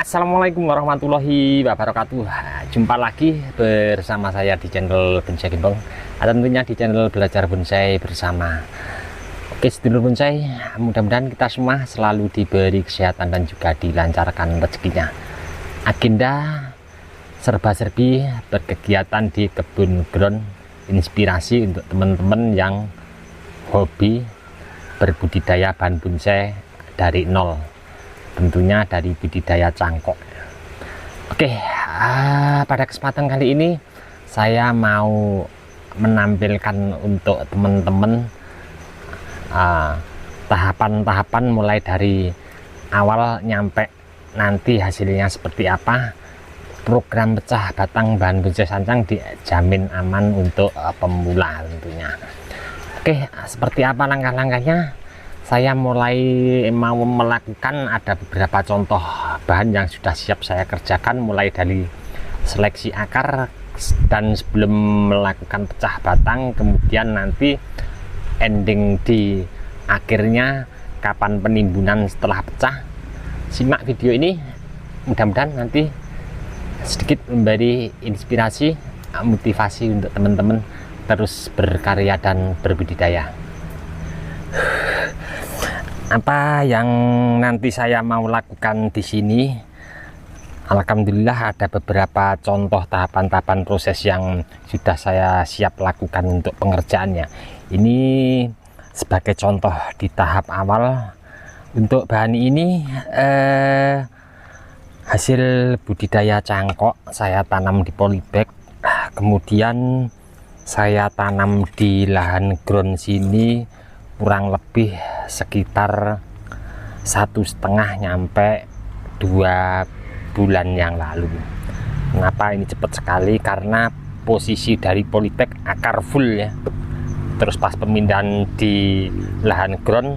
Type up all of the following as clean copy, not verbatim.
Assalamualaikum warahmatullahi wabarakatuh. Jumpa lagi bersama saya di channel Bonsai Gembong, tentunya di channel Belajar Bonsai Bersama. Oke sedulur bonsai, mudah-mudahan kita semua selalu diberi kesehatan dan juga dilancarkan rezekinya. Agenda serba-serbi berkegiatan di kebun ground, inspirasi untuk teman-teman yang hobi berbudidaya bahan bonsai dari nol, tentunya dari budidaya cangkok. Oke, pada kesempatan kali ini saya mau menampilkan untuk teman-teman tahapan-tahapan mulai dari awal nyampe nanti hasilnya seperti apa. Program pecah batang bahan bonsai sancang dijamin aman untuk pemula tentunya. Oke, seperti apa langkah-langkahnya? Saya mulai mau melakukan ada beberapa contoh bahan yang sudah siap saya kerjakan, mulai dari seleksi akar dan sebelum melakukan pecah batang, kemudian nanti ending di akhirnya kapan penimbunan setelah pecah. Simak video ini, mudah-mudahan nanti sedikit memberi inspirasi, motivasi untuk teman-teman terus berkarya dan berbudidaya. Apa yang nanti saya mau lakukan di sini? Alhamdulillah ada beberapa contoh tahapan-tahapan proses yang sudah saya siap lakukan untuk pengerjaannya. Ini sebagai contoh di tahap awal. Untuk bahan ini hasil budidaya cangkok saya tanam di polybag, kemudian saya tanam di lahan ground sini kurang lebih sekitar 1,5 nyampe 2 bulan yang lalu. Kenapa ini cepat sekali? Karena posisi dari polybag akar full ya. Terus pas pemindahan di lahan ground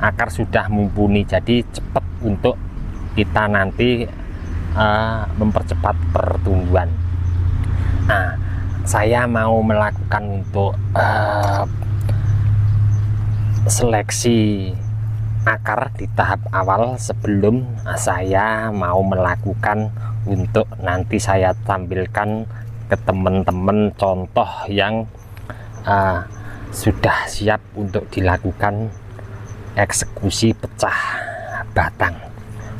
akar sudah mumpuni, jadi cepat untuk kita nanti mempercepat pertumbuhan. Nah, saya mau melakukan untuk seleksi akar di tahap awal sebelum saya mau melakukan untuk nanti saya tampilkan ke teman-teman contoh yang sudah siap untuk dilakukan eksekusi pecah batang.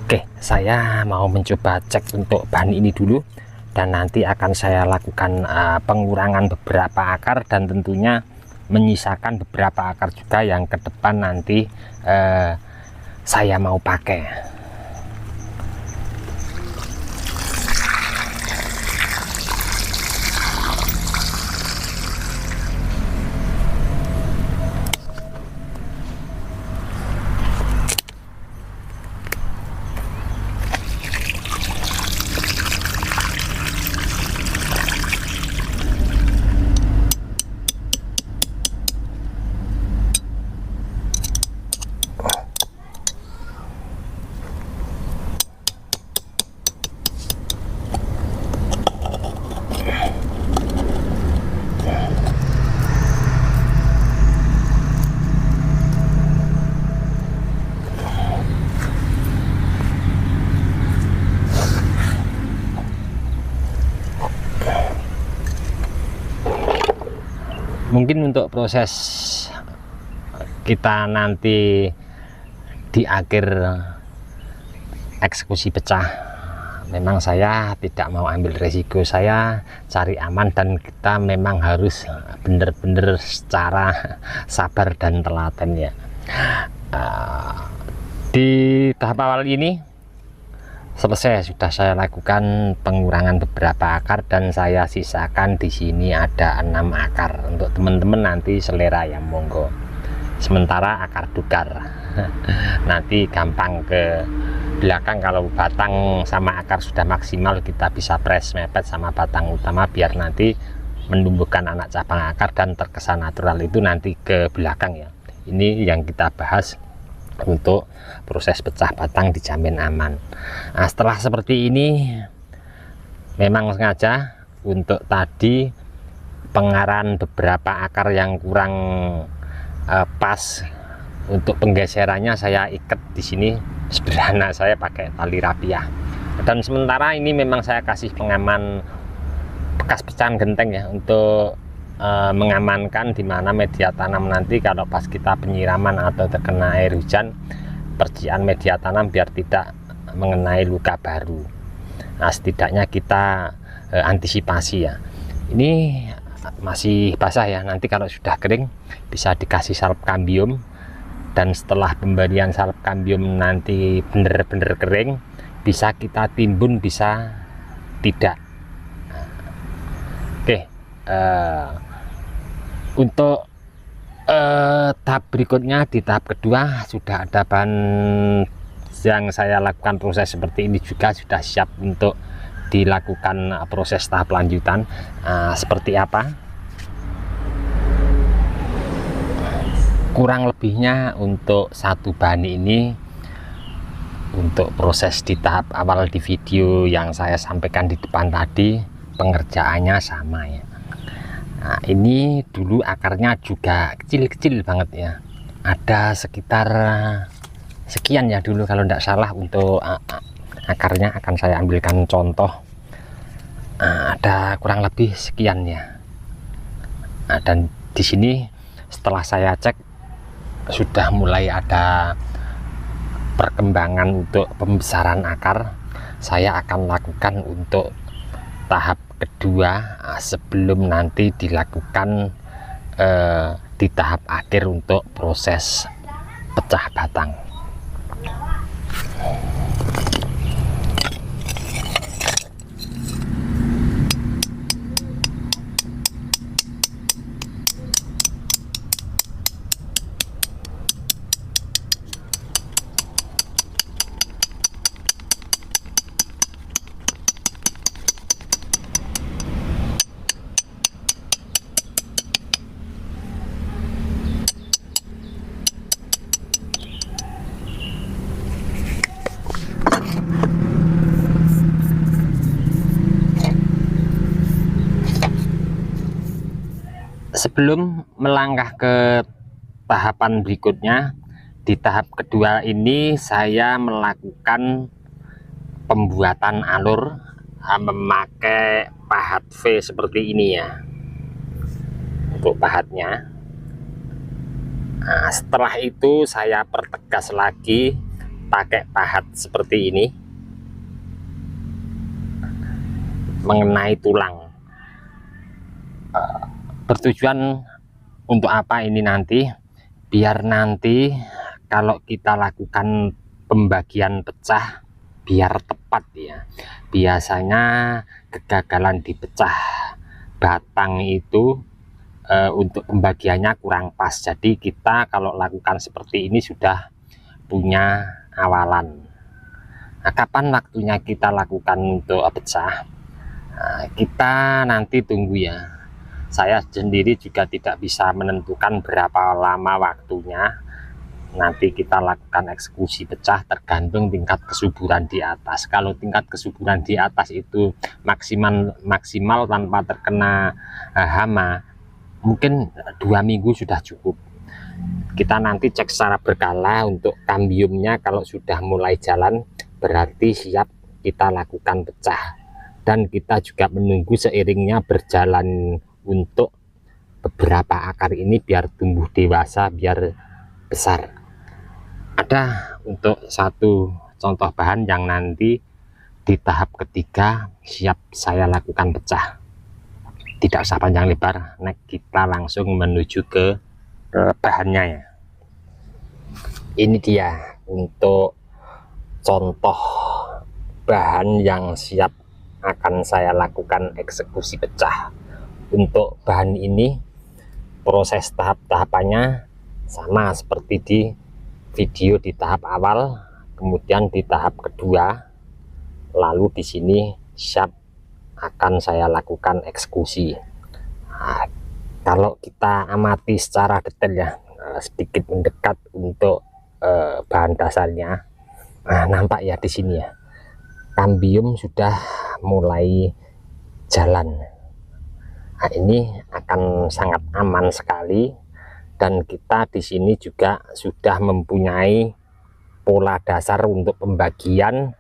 Oke, saya mau mencoba cek untuk bahan ini dulu dan nanti akan saya lakukan pengurangan beberapa akar dan tentunya menyisakan beberapa akar juga yang ke depan nanti saya mau pakai. Mungkin untuk proses kita nanti di akhir eksekusi pecah, memang saya tidak mau ambil resiko, saya cari aman dan kita memang harus benar-benar secara sabar dan telaten ya. Di tahap awal ini selesai, sudah saya lakukan pengurangan beberapa akar dan saya sisakan di sini ada 6 akar. Untuk teman-teman nanti selera ya monggo. Sementara akar dukar nanti gampang ke belakang, kalau batang sama akar sudah maksimal kita bisa press mepet sama batang utama biar nanti menumbuhkan anak cabang akar dan terkesan natural, itu nanti ke belakang ya. Ini yang kita bahas untuk proses pecah batang dijamin aman. Nah, setelah seperti ini memang sengaja untuk tadi pengarahan beberapa akar yang kurang pas, untuk penggeserannya saya ikat di sini sederhana, saya pakai tali rapiah. Dan sementara ini memang saya kasih pengaman bekas pecahan genteng ya, untuk mengamankan di mana media tanam nanti kalau pas kita penyiraman atau terkena air hujan, percikan media tanam biar tidak mengenai luka baru. Nah, setidaknya kita antisipasi ya. Ini masih basah ya, nanti kalau sudah kering bisa dikasih salep kambium, dan setelah pemberian salep kambium nanti bener-bener kering, bisa kita timbun bisa tidak. Oke, untuk tahap berikutnya, di tahap kedua sudah ada bahan yang saya lakukan proses seperti ini juga sudah siap untuk dilakukan proses tahap lanjutan. Seperti apa kurang lebihnya untuk satu bahan ini, untuk proses di tahap awal di video yang saya sampaikan di depan tadi, pengerjaannya sama ya. Nah, ini dulu akarnya juga kecil-kecil banget ya, ada sekitar sekian ya dulu kalau tidak salah. Untuk akarnya akan saya ambilkan contoh, ada kurang lebih sekian ya. Dan di sini setelah saya cek sudah mulai ada perkembangan untuk pembesaran akar. Saya akan lakukan untuk tahap kedua sebelum nanti dilakukan di tahap akhir untuk proses pecah batang. Sebelum melangkah ke tahapan berikutnya, di tahap kedua ini saya melakukan pembuatan alur memakai pahat V seperti ini ya, untuk pahatnya. Nah, setelah itu saya pertegas lagi pakai pahat seperti ini mengenai tulang. Bertujuan untuk apa ini nanti? Biar nanti kalau kita lakukan pembagian pecah biar tepat ya. Biasanya kegagalan di pecah batang itu untuk pembagiannya kurang pas. Jadi kita kalau lakukan seperti ini sudah punya awalan. Nah, kapan waktunya kita lakukan untuk pecah? Nah, kita nanti tunggu ya. Saya sendiri juga tidak bisa menentukan berapa lama waktunya nanti kita lakukan eksekusi pecah, tergantung tingkat kesuburan di atas. Kalau tingkat kesuburan di atas itu maksimal tanpa terkena hama, mungkin 2 minggu sudah cukup. Kita nanti cek secara berkala untuk kambiumnya, kalau sudah mulai jalan berarti siap kita lakukan pecah. Dan kita juga menunggu seiringnya berjalan untuk beberapa akar ini biar tumbuh dewasa, biar besar. Ada untuk satu contoh bahan yang nanti di tahap ketiga siap saya lakukan pecah. Tidak usah panjang lebar, kita langsung menuju ke bahannya ya. Ini dia untuk contoh bahan yang siap akan saya lakukan eksekusi pecah. Untuk bahan ini proses tahap-tahapannya sama seperti di video di tahap awal, kemudian di tahap kedua, lalu di sini siap akan saya lakukan eksekusi. Nah, kalau kita amati secara detail ya, sedikit mendekat untuk bahan dasarnya, nah, nampak ya di sini ya, kambium sudah mulai jalan. Nah, ini akan sangat aman sekali, dan kita di sini juga sudah mempunyai pola dasar untuk pembagian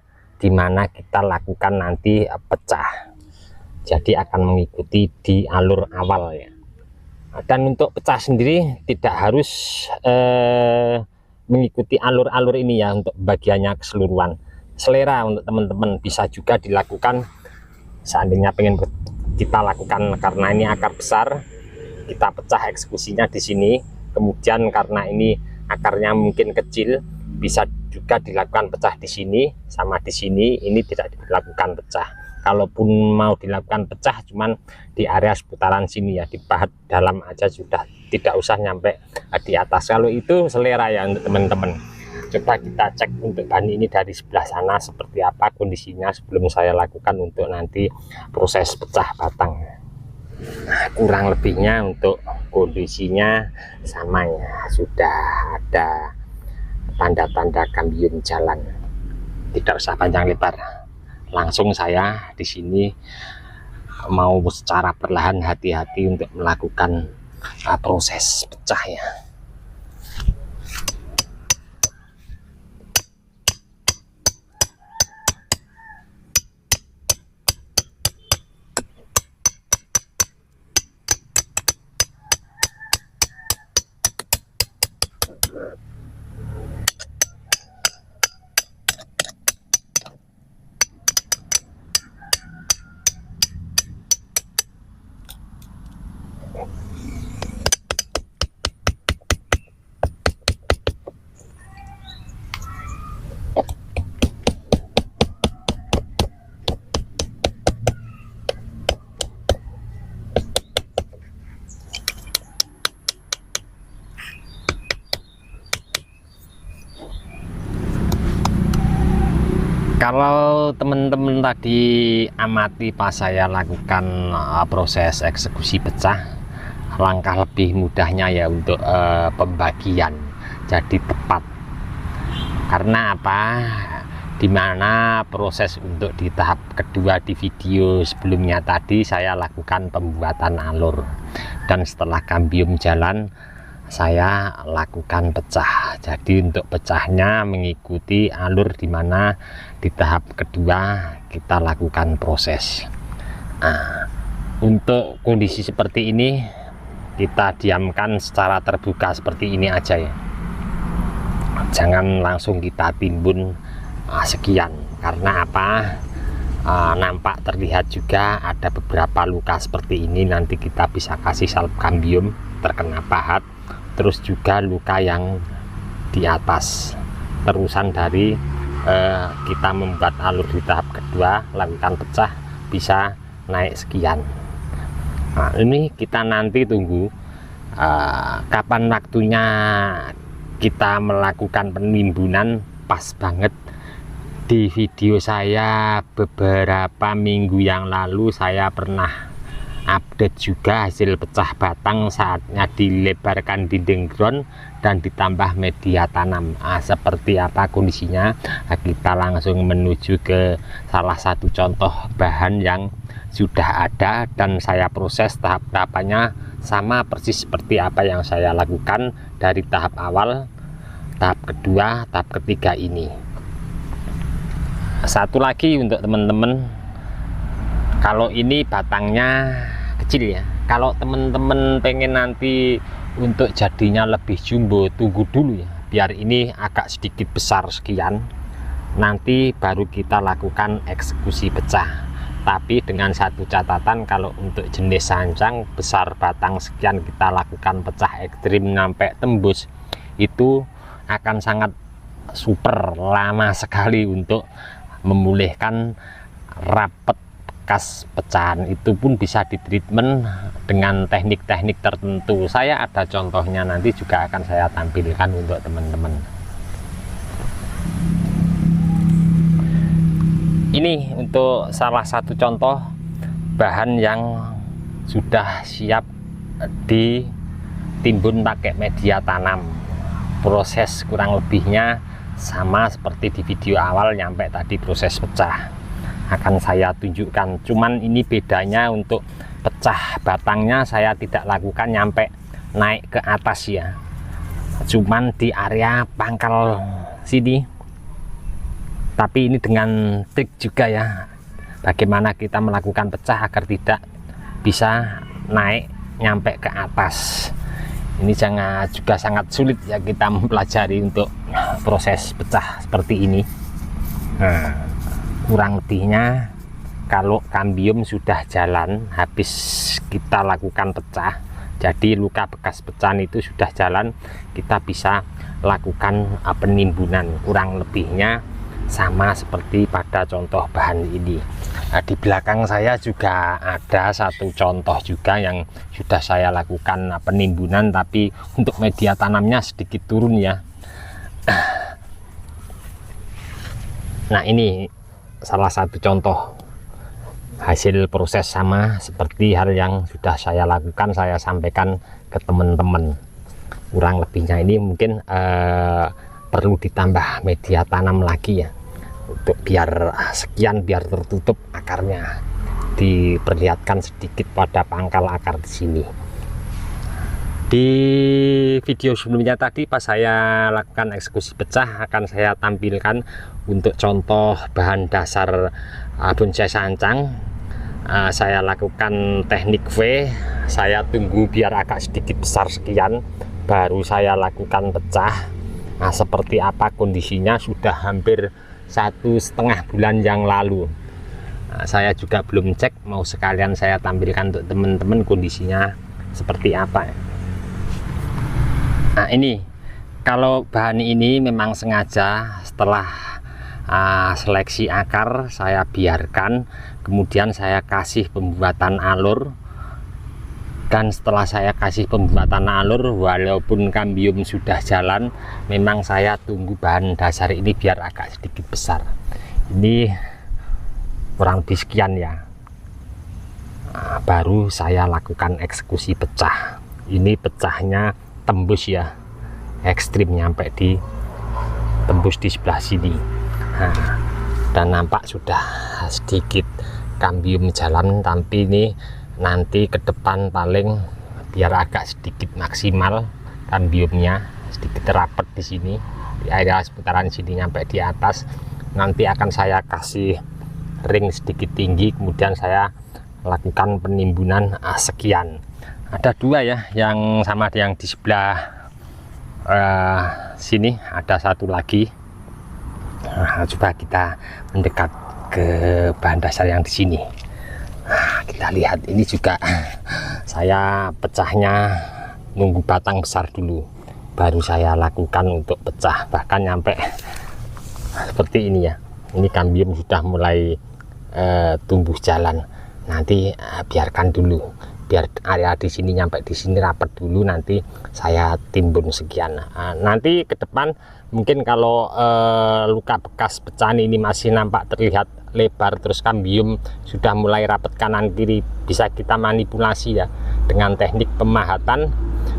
dimana kita lakukan nanti pecah. Jadi akan mengikuti di alur awal ya. Dan untuk pecah sendiri tidak harus mengikuti alur-alur ini ya, untuk bagiannya keseluruhan. Selera untuk teman-teman, bisa juga dilakukan seandainya pengen kita lakukan, karena ini akar besar, kita pecah eksekusinya di sini. Kemudian karena ini akarnya mungkin kecil, bisa juga dilakukan pecah di sini sama di sini. Ini tidak dilakukan pecah. Kalaupun mau dilakukan pecah, cuman di area seputaran sini ya, dipahat dalam aja sudah, tidak usah nyampe di atas. Kalau itu selera ya untuk teman-teman. Coba kita cek untuk bahan ini dari sebelah sana seperti apa kondisinya sebelum saya lakukan untuk nanti proses pecah batang. Nah, kurang lebihnya untuk kondisinya sama ya, sudah ada tanda-tanda kambium jalan. Tidak usah panjang lebar, langsung saya di sini mau secara perlahan, hati-hati untuk melakukan proses pecah ya. Kalau teman-teman tadi amati pas saya lakukan proses eksekusi pecah, langkah lebih mudahnya ya untuk pembagian jadi tepat. Karena apa? Dimana proses untuk di tahap kedua di video sebelumnya tadi saya lakukan pembuatan alur, dan setelah kambium jalan saya lakukan pecah. Jadi untuk pecahnya mengikuti alur dimana di tahap kedua kita lakukan proses. Nah, untuk kondisi seperti ini kita diamkan secara terbuka seperti ini aja ya, jangan langsung kita timbun sekian. Karena apa? Nampak terlihat juga ada beberapa luka seperti ini, nanti kita bisa kasih salep kambium terkena pahat, terus juga luka yang di atas terusan dari kita membuat alur di tahap kedua, lakukan pecah bisa naik sekian. Nah, ini kita nanti tunggu kapan waktunya kita melakukan penimbunan. Pas banget di video saya beberapa minggu yang lalu saya pernah update juga hasil pecah batang saatnya dilebarkan dinding ground dan ditambah media tanam. Seperti apa kondisinya? Kita langsung menuju ke salah satu contoh bahan yang sudah ada dan saya proses tahap-tahapannya sama persis seperti apa yang saya lakukan dari tahap awal, tahap kedua, tahap ketiga ini. Satu lagi untuk teman-teman, kalau ini batangnya kecil ya, kalau teman-teman pengen nanti untuk jadinya lebih jumbo, tunggu dulu ya, biar ini agak sedikit besar sekian, nanti baru kita lakukan eksekusi pecah. Tapi dengan satu catatan, kalau untuk jenis sancang besar batang sekian kita lakukan pecah ekstrim sampai tembus, itu akan sangat super lama sekali untuk memulihkan rapet bekas pecahan. Itu pun bisa ditreatment dengan teknik-teknik tertentu. Saya ada contohnya, nanti juga akan saya tampilkan untuk teman-teman. Ini untuk salah satu contoh bahan yang sudah siap ditimbun pakai media tanam. Proses kurang lebihnya sama seperti di video awal, nyampe tadi proses pecah akan saya tunjukkan. Cuman ini bedanya, untuk pecah batangnya saya tidak lakukan nyampe naik ke atas ya, cuman di area pangkal sini Tapi ini dengan trik juga ya, bagaimana kita melakukan pecah agar tidak bisa naik nyampe ke atas. Ini juga sangat sulit ya kita mempelajari untuk proses pecah seperti ini. Nah, kurang lebihnya kalau kambium sudah jalan, habis kita lakukan pecah, jadi luka bekas pecahan itu sudah jalan, kita bisa lakukan penimbunan. Kurang lebihnya sama seperti pada contoh bahan ini. Nah, di belakang saya juga ada satu contoh juga yang sudah saya lakukan penimbunan, tapi untuk media tanamnya sedikit turun ya. Nah, ini salah satu contoh hasil proses sama seperti hal yang sudah saya lakukan, saya sampaikan ke teman-teman. Kurang lebihnya ini mungkin perlu ditambah media tanam lagi ya, untuk biar sekian, biar tertutup akarnya, diperlihatkan sedikit pada pangkal akar di sini. Di video sebelumnya tadi pas saya lakukan eksekusi pecah, akan saya tampilkan untuk contoh bahan dasar bonsai sancang. Saya lakukan teknik V, saya tunggu biar agak sedikit besar sekian, baru saya lakukan pecah. Nah, seperti apa kondisinya sudah hampir 1,5 bulan yang lalu. Nah, saya juga belum cek, mau sekalian saya tampilkan untuk teman-teman kondisinya seperti apa. Nah, ini kalau bahan ini memang sengaja setelah seleksi akar saya biarkan, kemudian saya kasih pembuatan alur. Dan setelah saya kasih pembuatan alur, walaupun kambium sudah jalan, memang saya tunggu bahan dasar ini biar agak sedikit besar. Ini kurang lebih sekian ya. Nah, baru saya lakukan eksekusi pecah. Ini pecahnya tembus ya, ekstrim, nyampe di tembus di sebelah sini. Nah, dan nampak sudah sedikit kambium jalan, tapi ini nanti ke depan paling biar agak sedikit maksimal kambiumnya, sedikit rapat di sini, di area seputaran sini nyampe di atas. Nanti akan saya kasih ring sedikit tinggi, kemudian saya lakukan penimbunan sekian. Ada dua ya, yang sama yang di sebelah sini ada satu lagi. Nah, coba kita mendekat ke bahan dasar yang di sini. Nah, kita lihat ini juga saya pecahnya nunggu batang besar dulu, baru saya lakukan untuk pecah, bahkan nyampe seperti ini ya. Ini kambium sudah mulai tumbuh jalan. Nanti biarkan dulu, biar area di sini nyampe di sini rapat dulu, nanti saya timbun sekian. Nanti ke depan mungkin kalau luka bekas pecahan ini masih nampak terlihat lebar, terus kambium sudah mulai rapat kanan kiri, bisa kita manipulasi ya dengan teknik pemahatan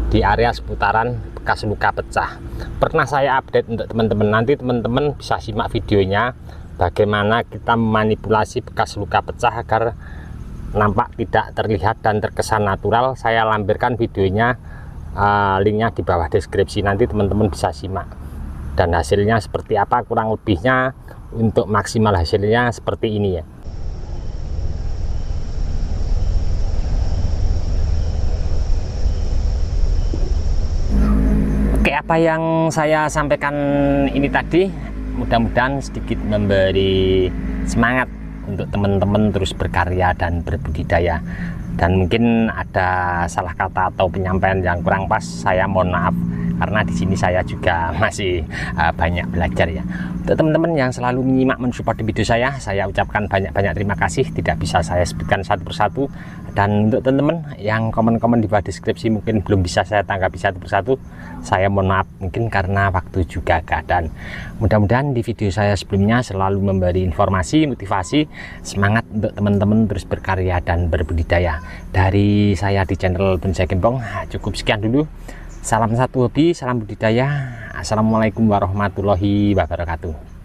di area seputaran bekas luka pecah. Pernah saya update untuk teman-teman, nanti teman-teman bisa simak videonya bagaimana kita memanipulasi bekas luka pecah agar nampak tidak terlihat dan terkesan natural. Saya lampirkan videonya, linknya di bawah deskripsi, nanti teman-teman bisa simak. Dan hasilnya seperti apa, kurang lebihnya untuk maksimal hasilnya seperti ini ya. Oke, apa yang saya sampaikan ini tadi mudah-mudahan sedikit memberi semangat untuk teman-teman terus berkarya dan berbudidaya. Dan mungkin ada salah kata atau penyampaian yang kurang pas, saya mohon maaf, karena di sini saya juga masih banyak belajar ya. Untuk teman-teman yang selalu menyimak, mensupport video saya ucapkan banyak-banyak terima kasih. Tidak bisa saya sebutkan satu persatu. Dan untuk teman-teman yang komen-komen di bawah deskripsi mungkin belum bisa saya tanggapi satu persatu, saya mohon maaf, mungkin karena waktu juga keadaan. Mudah-mudahan di video saya sebelumnya selalu memberi informasi, motivasi, semangat untuk teman-teman terus berkarya dan berbudidaya. Dari saya di channel Bonsai Gembong cukup sekian dulu. Salam satu hobi, salam budidaya. Assalamualaikum warahmatullahi wabarakatuh.